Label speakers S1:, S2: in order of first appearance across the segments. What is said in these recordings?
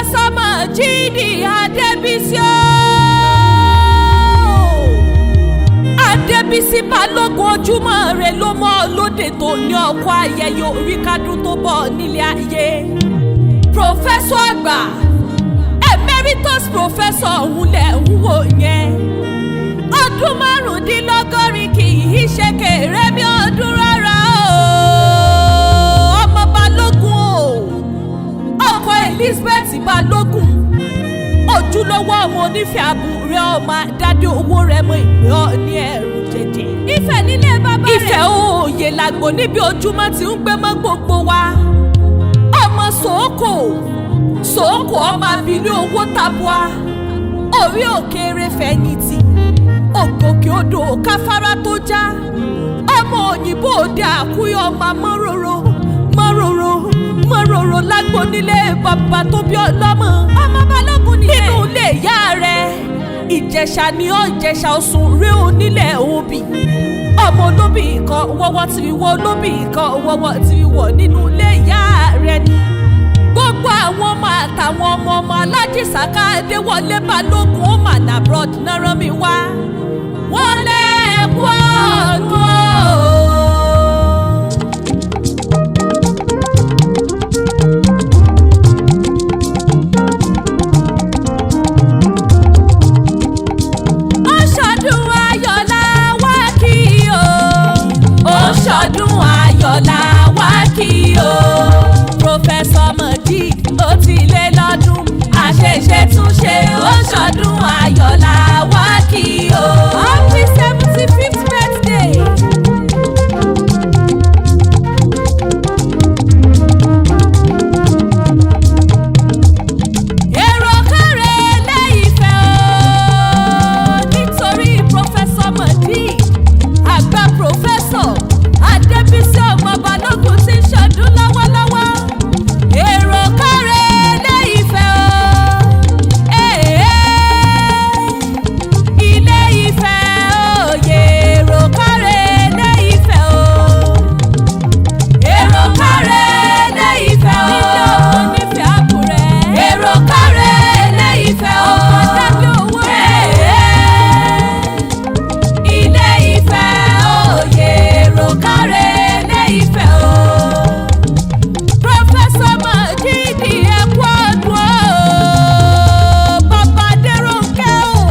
S1: Professor Majidi Adébísí Adébísí Balógun ojúmọ́ rẹ̀ ló mọ́ lóde tó ní ọkọ̀ ayẹyẹ orí kádùn tó bọ̀ nílé ayé. Professor àgbà emeritus professor òun lẹ̀ ń wò yẹn. Ọdún márùndínlọ́gọ́rin kì í ṣe kéré bí ọdún rárá o. Ọmọ Balógun o, ọkọ Elizabeth Balógun, ojúlówó ọmọ onífẹ́ àbúrẹ́ ọmọ dádé owó rẹ̀ mọ ìpè ọ́ ní ẹ̀rù jẹjẹ. Ifẹ̀ nílé bàbá rẹ̀. Ifẹ̀ òòyè làgbò níbi ojúmọ́ ti ń gbé mọ́ gbogbo wa. Ọmọ Sooko ọmọ abilé owó tabua, orí òkèèrè fẹ̀yìntì, ògòkè odò káfárá tó já. Ọmọ òyìnbó òde àkúyọ ọmọ mọ́ròrò lágbo nílé bàbá tó bí ọlọ́mọ. Ọmọ Balógun nìyẹn. Nínú ilé ìyá rẹ̀ Ìjẹ̀ṣà ni ó Ìjẹ̀ṣà Ọ̀ṣun rí onílẹ̀ òbí. Ọmọ olóbì kan wọ́wọ́ tí wọ́ olóbì kan wọ́wọ́ tí wọ́ nínú ilé ìyá rẹ̀ ni. Gbogbo àwọn ọmọ àtàwọn ọmọ Aláàjì Sàká Adéwọlé Balógun ó mà nà abroad náà rán mi wá. Wọ́n lé ẹ̀kọ́ ọ̀dọ́. Professor Majidi ó ti lé lọ́dún, àṣeṣe tún ṣe ó ṣọdún ayọ̀lá wá kí o. Happy 75th birthday. Èrò káre Ilé Ifẹ̀ o, nítorí Professor Majidi àgbà Professor Adébísí ọmọ Balógun ti ń ṣọdún lọ́wọ́lọ́wọ́. Èrò káre Ilé Ifẹ̀ o, Ilé Ifẹ̀ òye. Èrò káre Ilé Ifẹ̀ o, èrò káre Ilé Ifẹ̀ o. Nílé ọmọ nífẹ̀ẹ́ Àkúrẹ́. Èrò káre Ilé Ifẹ̀ o. Ọmọ dábí owó rẹ̀. Ilé Ifẹ̀ òye. Èrò káre Ilé Ifẹ̀ o. Professor Majidi ẹ̀kú ọdún o. Bàbá Adérónkẹ́ o.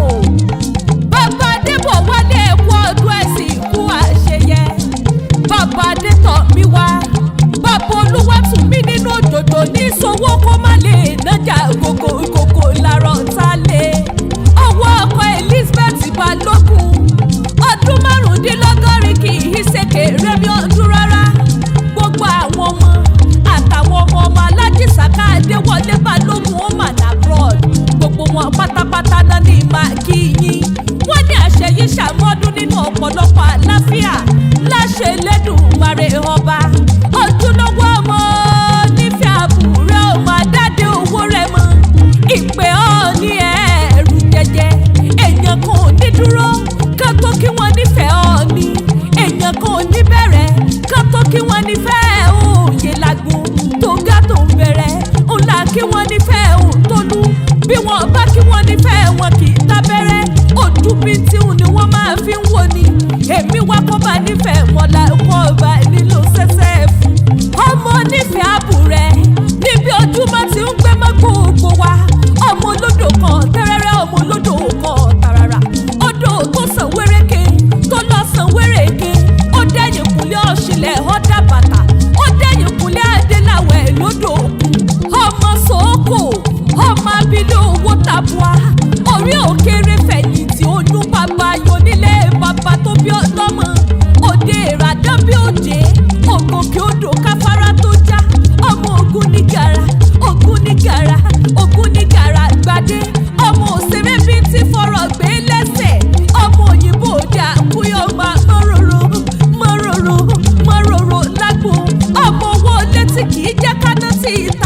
S1: Bàbá Adébọ̀wálé ẹ̀kú ọdún ẹ̀sìn ikú àṣeyẹ. Bàbá Adétọ̀mí wá. Bàbá Olúwatúnmí nínú òjòjò ní ìṣòwò kó má lè nájà ìkòkò làrọ̀ ta lé. Ọwọ́ ọkọ Elizabeth Balógun. Ọdún márùndínlọ́gọ́rin kì í ṣe kéré bí ọdún rárá. Gbogbo àwọn ọmọ àtàwọn ọmọ Aláàjì Sàká Adéwọlé Balógun ó mà nà abroad. Gbogbo wọn pátápátá náà ní máa kí yín. Wọ́n ní àṣẹ yìí ṣàmọ́dún nínú ọ̀pọ̀lọpọ̀ àlàáfíà láṣẹ Elédùmarè ọba. Ojúlówó ọmọ nífẹ̀ẹ́ àbúrẹ́ ọmọ adádé owó rẹ̀ mọ́. Ìpè ọ́ ní ẹ̀rù jẹjẹ. Èèyàn kan ò ní dúró ká tó kí wọ́n nífẹ̀ẹ́ ọ ní. Èèyàn kan ò ní bẹ̀rẹ̀ ká tó kí wọ́n nífẹ̀ẹ́ òye lágbo. Tó ga tó ń bẹ̀rẹ̀ ńlá kí wọ́n nífẹ̀ẹ́ òun tó lú. Bí wọ́n bá kí wọ́n nífẹ̀ẹ́ wọn kì í tábẹ́rẹ́. Ojú bíi tíhun ni wọ́n máa fi ń wò ni. Èmi wá kọ́ bá nífẹ̀ẹ́ wọn la kọ́ bá nílò sẹ́sẹ́ fún. Ọmọ nífẹ̀ẹ́ àbúrẹ́ níbi ojúmọ́ ti ń gbé mọ́ gbogbo wa. Ọmọ olódò kan tẹ́rẹ́rẹ́, ọmọ olódò kan tàràrà. Odò tó sàn wéréke tó lọ sàn wéréke. Ó dẹ́yìn kúnlé ọ̀ṣìlẹ̀ ọ̀dà bàtà. Ó dẹ́yìn kúnlé adéláwẹ̀ lódò òkun. Ọmọ Sooko ọmọ abilé owó tabua, orí òkèèrè fẹ̀yìntì oyún bàbá ayọ̀ nílé bàbá tó bí ọlọ́mọ. Òde ìràdán bí òjé, ògòkè odò káfárá tó já. Ọmọ Ògún ní gàrà, Ògún ní gàrà, Ògún ní gàrà gbadé. Ọmọ òṣèré bíi ti fọ̀rọ̀ gbé lẹ́sẹ̀. Ọmọ òyìnbó òde àkúyọ̀ ọmọ mọ́ròrò lágbo. Ọmọ owó létí kì í jẹ́ káná tí ìta.